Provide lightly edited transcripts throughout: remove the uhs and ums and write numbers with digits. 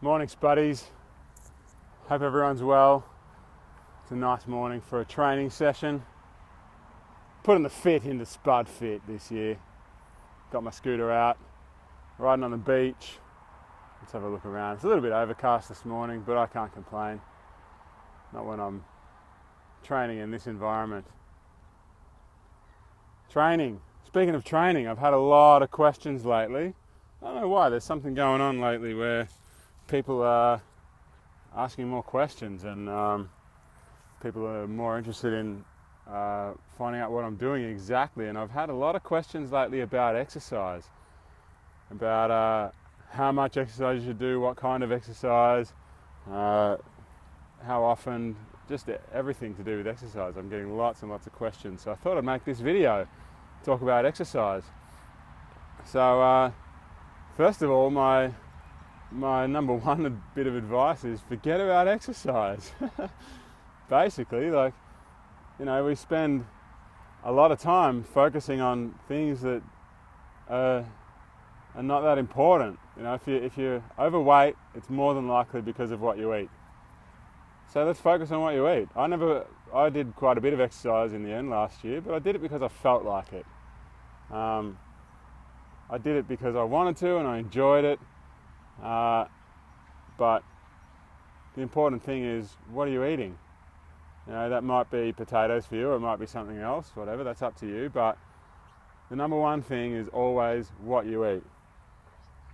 Morning, Spuddies. Hope everyone's well. It's a nice morning for a training session. Putting the fit into Spud Fit this year. Got my scooter out, riding on the beach. Let's have a look around. It's a little bit overcast this morning, but I can't complain. Not when I'm training in this environment. Training. Speaking of training, I've had a lot of questions lately. I don't know why. There's something going on lately where people are asking more questions and people are more interested in finding out what I'm doing exactly. And I've had a lot of questions lately about exercise, about how much exercise you should do, what kind of exercise, how often, just everything to do with exercise. I'm getting lots and lots of questions. So I thought I'd make this video, talk about exercise. So first of all, my number one bit of advice is forget about exercise. Basically, we spend a lot of time focusing on things that are not that important. If you're overweight, it's more than likely because of what you eat. So let's focus on what you eat. I did quite a bit of exercise in the end last year, but I did it because I felt like it. I did it because I wanted to and I enjoyed it. But the important thing is, what are you eating? That might be potatoes for you, or it might be something else, whatever, that's up to you. But the number one thing is always what you eat.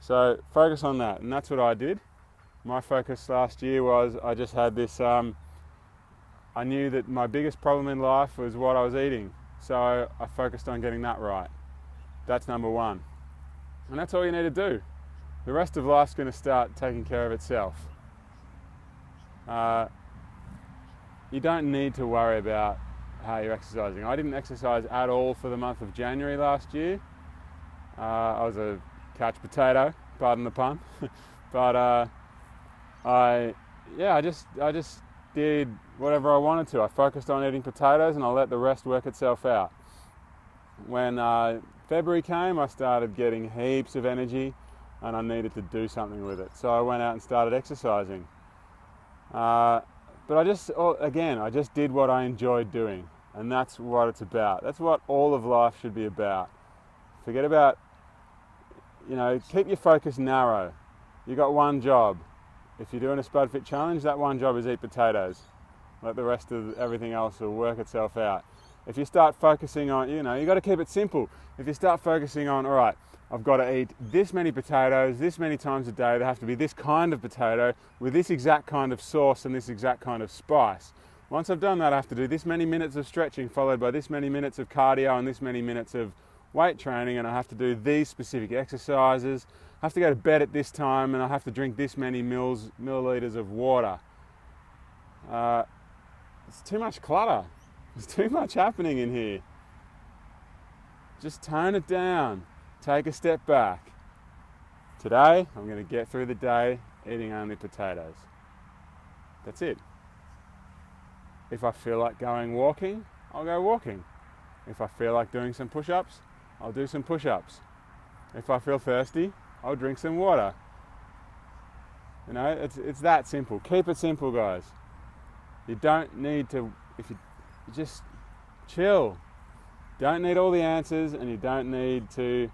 So focus on that, and that's what I did. My focus last year was, I just had this, I knew that my biggest problem in life was what I was eating. So I focused on getting that right. That's number one. And that's all you need to do. The rest of life's going to start taking care of itself. You don't need to worry about how you're exercising. I didn't exercise at all for the month of January last year. I was a couch potato, pardon the pun. But I just did whatever I wanted to. I focused on eating potatoes and I let the rest work itself out. When February came, I started getting heaps of energy and I needed to do something with it. So I went out and started exercising. But I just did what I enjoyed doing, and that's what it's about. That's what all of life should be about. Forget about, keep your focus narrow. You got one job. If you're doing a Spud Fit challenge, that one job is eat potatoes. Let the rest of everything else will work itself out. If you start focusing on, you got to keep it simple. If you start focusing on, all right, I've got to eat this many potatoes, this many times a day. They have to be this kind of potato with this exact kind of sauce and this exact kind of spice. Once I've done that, I have to do this many minutes of stretching followed by this many minutes of cardio and this many minutes of weight training, and I have to do these specific exercises. I have to go to bed at this time and I have to drink this many milliliters of water. It's too much clutter. There's too much happening in here. Just tone it down. Take a step back. Today, I'm going to get through the day eating only potatoes. That's it. If I feel like going walking, I'll go walking. If I feel like doing some push-ups, I'll do some push-ups. If I feel thirsty, I'll drink some water. It's that simple. Keep it simple, guys. You don't need to, you just chill. Don't need all the answers, and you don't need to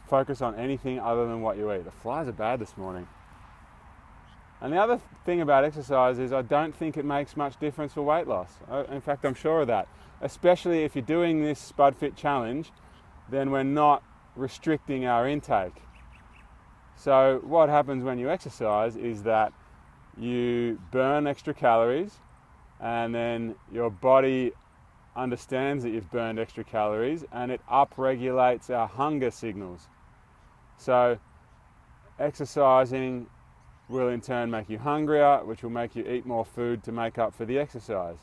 focus on anything other than what you eat. The flies are bad this morning. And the other thing about exercise is I don't think it makes much difference for weight loss. In fact, I'm sure of that. Especially if you're doing this Spud Fit challenge, then we're not restricting our intake. So what happens when you exercise is that you burn extra calories, and then your body understands that you've burned extra calories and it upregulates our hunger signals. So exercising will in turn make you hungrier, which will make you eat more food to make up for the exercise.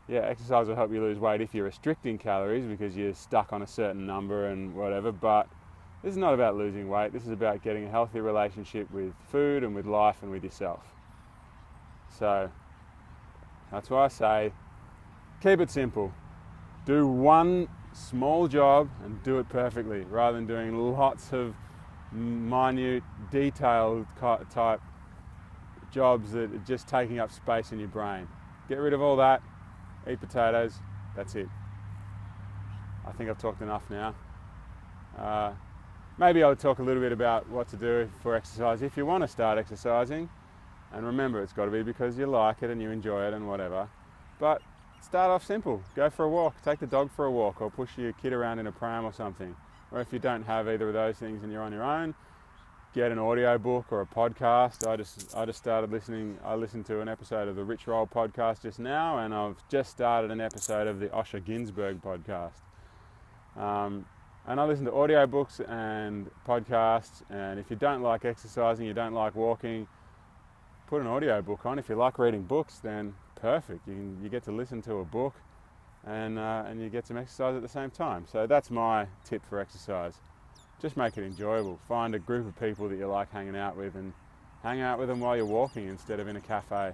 Yeah, exercise will help you lose weight if you're restricting calories because you're stuck on a certain number and whatever, but this is not about losing weight. This is about getting a healthy relationship with food and with life and with yourself. So that's why I say, keep it simple. Do one small job and do it perfectly, rather than doing lots of minute, detailed type jobs that are just taking up space in your brain. Get rid of all that, eat potatoes, that's it. I think I've talked enough now. Maybe I'll talk a little bit about what to do for exercise if you want to start exercising. And remember, it's got to be because you like it and you enjoy it and whatever. But start off simple. Go for a walk, take the dog for a walk, or push your kid around in a pram or something. Or if you don't have either of those things and you're on your own, get an audio book or a podcast. I just started listening. I listened to an episode of the Rich Roll podcast just now, and I've just started an episode of the Osher Günsberg podcast. And I listen to audio books and podcasts, and if you don't like exercising, you don't like walking, put an audio book on. If you like reading books, then perfect. You get to listen to a book and you get some exercise at the same time. So that's my tip for exercise. Just make it enjoyable. Find a group of people that you like hanging out with and hang out with them while you're walking instead of in a cafe.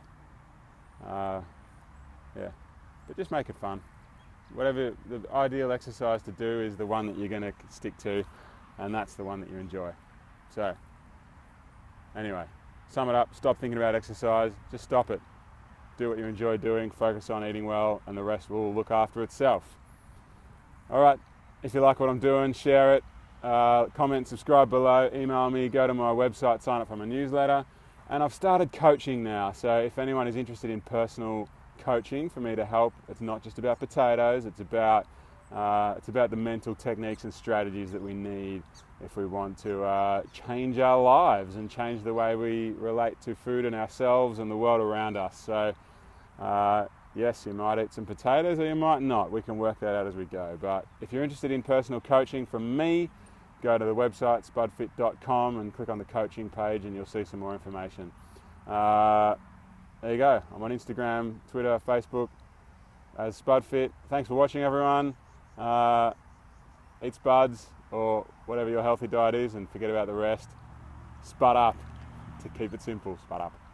Yeah, but just make it fun. Whatever the ideal exercise to do is the one that you're going to stick to, and that's the one that you enjoy. So anyway, sum it up, stop thinking about exercise, just stop it. Do what you enjoy doing, focus on eating well, and the rest will look after itself. Alright, if you like what I'm doing, share it, comment, subscribe below, email me, go to my website, sign up for my newsletter. And I've started coaching now, so if anyone is interested in personal coaching for me to help, it's not just about potatoes, it's about the mental techniques and strategies that we need if we want to change our lives and change the way we relate to food and ourselves and the world around us. So yes, you might eat some potatoes or you might not. We can work that out as we go. But if you're interested in personal coaching from me, go to the website spudfit.com and click on the coaching page and you'll see some more information. There you go. I'm on Instagram, Twitter, Facebook as SpudFit. Thanks for watching, everyone. Eat Spuds or whatever your healthy diet is and forget about the rest. Spud up. To keep it simple, Spud up.